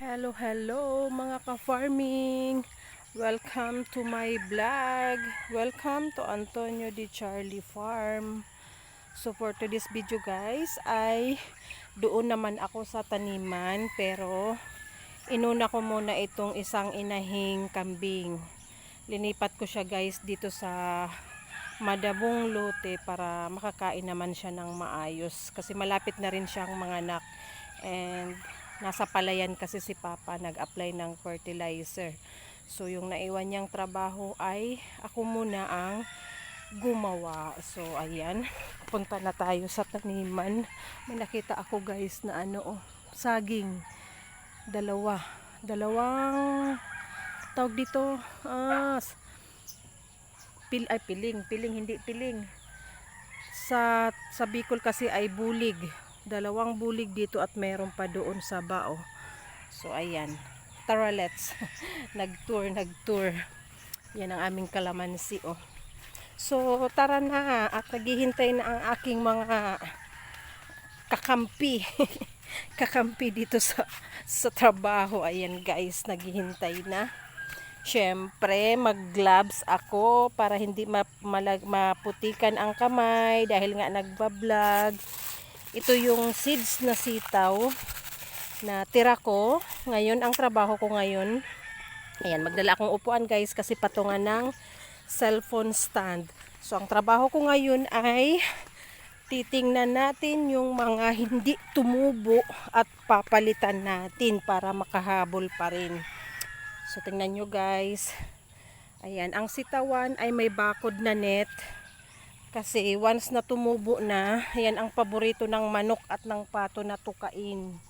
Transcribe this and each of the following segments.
Hello mga ka-farming! Welcome to my vlog. Welcome to Antonio Di Charlie Farm. So for today's video guys ay doon naman ako sa taniman, pero inuna ko muna itong isang inahing kambing. Linipat ko siya guys dito sa madabong lote para makakain naman siya ng maayos, kasi malapit na rin siyang manganak. And nasa palayan kasi si Papa, nag-apply ng fertilizer. So yung naiwan niyang trabaho ay ako muna ang gumawa. So ayan, punta na tayo sa taniman. May nakita ako guys na saging. Dalawang tawag dito, piling, hindi piling. Sa Bicol kasi ay bulig. Dalawang bulig dito at meron pa doon sa bao. So ayan, tara let's nagtour. Yan ang aming kalamansi So tara na, at naghihintay na ang aking mga kakampi kakampi dito sa trabaho. Ayan guys, naghihintay na. Syempre, mag-gloves ako para hindi maputikan ang kamay dahil nga nagba-vlog. Ito yung seeds na sitaw na tira ko. Ngayon, ang trabaho ko ngayon, ayan, magdala akong upuan guys kasi patungan ng cellphone stand. So, ang trabaho ko ngayon ay titingnan natin yung mga hindi tumubo at papalitan natin para makahabol pa rin. So, tingnan nyo guys. Ayan, ang sitawan ay may bakod na net. Kasi once na tumubo na, yan ang paborito ng manok at ng pato na tukain.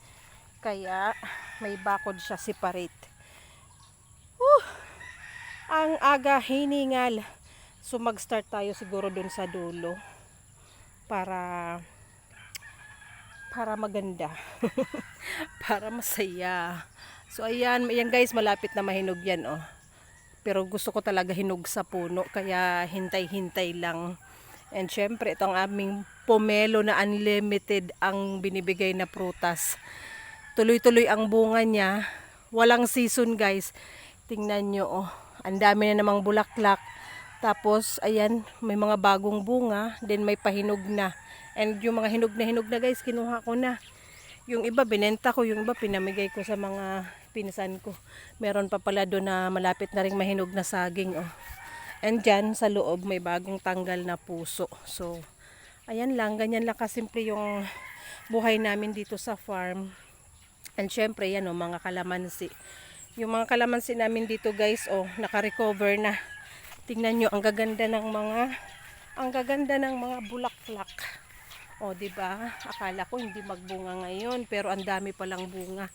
Kaya may bakod siya separate. Ang aga hiningal. So mag-start tayo siguro dun sa dulo. Para maganda. Para masaya. So ayan guys, malapit na mahinog yan Pero gusto ko talaga hinog sa puno, kaya hintay-hintay lang. And syempre, itong aming pomelo na unlimited ang binibigay na prutas. Tuloy-tuloy ang bunga niya. Walang season guys. Tingnan nyo ang dami na namang bulaklak. Tapos, ayan, may mga bagong bunga. Then may pahinog na. And yung mga hinog na guys, kinuha ko na. Yung iba binenta ko, yung iba pinamigay ko sa mga pinsan ko. Meron pa pala doon na malapit na ring mahinog na saging And dyan sa loob may bagong tanggal na puso. So, ayan lang, ganyan lang kasimple yung buhay namin dito sa farm. And syempre, yan mga kalamansi. Yung mga kalamansi namin dito guys, naka-recover na. Tingnan nyo, ang gaganda ng mga bulaklak. Diba? Akala ko hindi magbunga ngayon, pero ang dami palang bunga.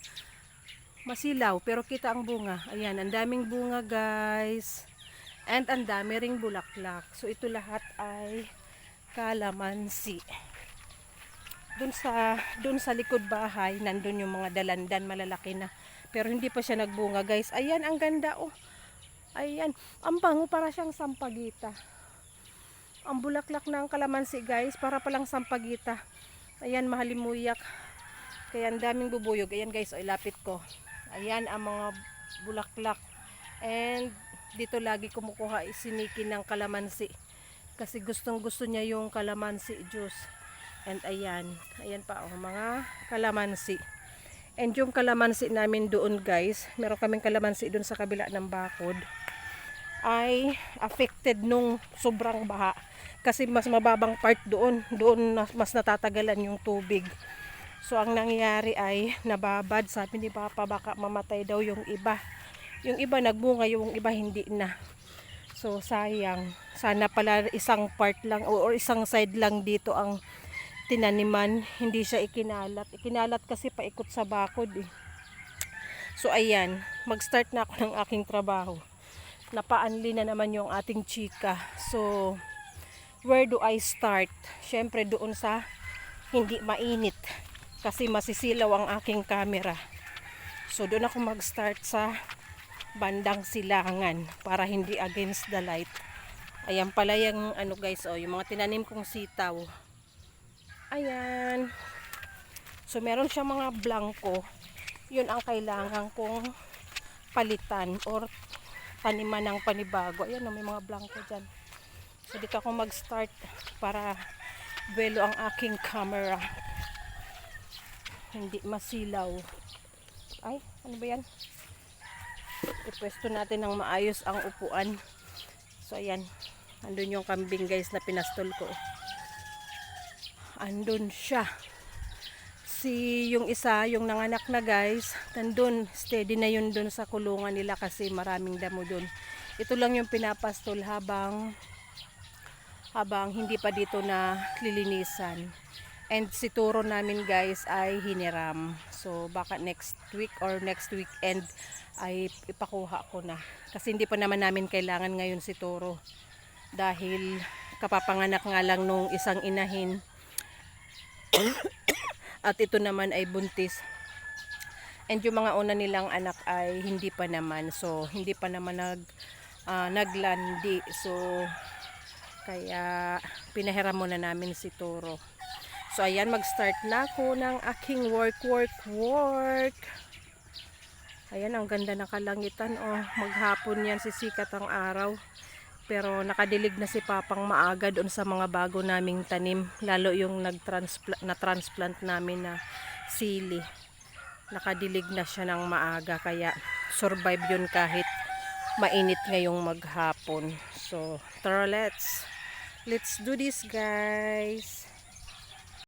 Masilaw, pero kita ang bunga. Ayan, ang daming bunga guys. And ang dami ring bulaklak. So ito lahat ay kalamansi. Dun sa likod bahay, nandun yung mga dalandan malalaki na. Pero hindi pa siya nagbunga guys. Ayan, ang ganda Ayan, ang bango, para siyang sampagita. Ang bulaklak ng kalamansi guys, para palang sampagita. Ayan, mahalimuyak. Kaya ang daming bubuyog. Ayan guys, ilapit ko. Ayan ang mga bulaklak. And dito lagi kumukuha isinikin ng kalamansi. Kasi gustong gusto niya yung kalamansi juice. And ayan pa mga kalamansi. And yung kalamansi namin doon guys, meron kaming kalamansi doon sa kabila ng bakod, ay affected nung sobrang baha. Kasi mas mababang part doon mas natatagalan yung tubig. So ang nangyayari ay nababad. Sabi ni Papa baka mamatay daw yung iba. Yung iba nagbunga, yung iba hindi na. So sayang. Sana pala isang part lang or isang side lang dito ang tinaniman. Hindi siya ikinalat. Ikinalat kasi paikot sa bakod So ayan, mag-start na ako ng aking trabaho. Napaanli na naman yung ating chika. So where do I start? Syempre doon sa hindi mainit. Kasi masisilaw ang aking camera. So doon ako mag-start sa bandang silangan para hindi against the light. Ayan pala yung guys, yung mga tinanim kong sitaw. Ayan. So meron siyang mga blanco Yun ang kailangan kong palitan or taniman ng panibago. Ayan, may mga blanco dyan. So dito ako mag-start para buwelo ang aking camera. Hindi masilaw. Ay, ano ba yan? Ipwesto natin ng maayos ang upuan. So ayan, andun yung kambing guys na pinastol ko. Andun siya. Yung isa, yung nanganak na guys, nandun, steady na yun dun sa kulungan nila kasi maraming damo dun. Ito lang yung pinapastol habang hindi pa dito na lilinisan. And si turo namin guys ay hiniram. So baka next week or next weekend ay ipakuha ko na. Kasi hindi pa naman namin kailangan ngayon si turo. Dahil kapapanganak nga lang nung isang inahin. At ito naman ay buntis. And yung mga una nilang anak ay hindi pa naman. So hindi pa naman naglandi. So kaya pinahiram muna namin si turo. So ayan, mag-start na ako ng aking work. Ayan, ang ganda ng kalangitan. Oh, maghapon yan, sisikat ang araw. Pero nakadilig na si Papang maaga doon sa mga bago naming tanim. Lalo yung na-transplant namin na sili. Nakadilig na siya ng maaga. Kaya survive yun kahit mainit ngayong maghapon. So, tara, let's do this guys.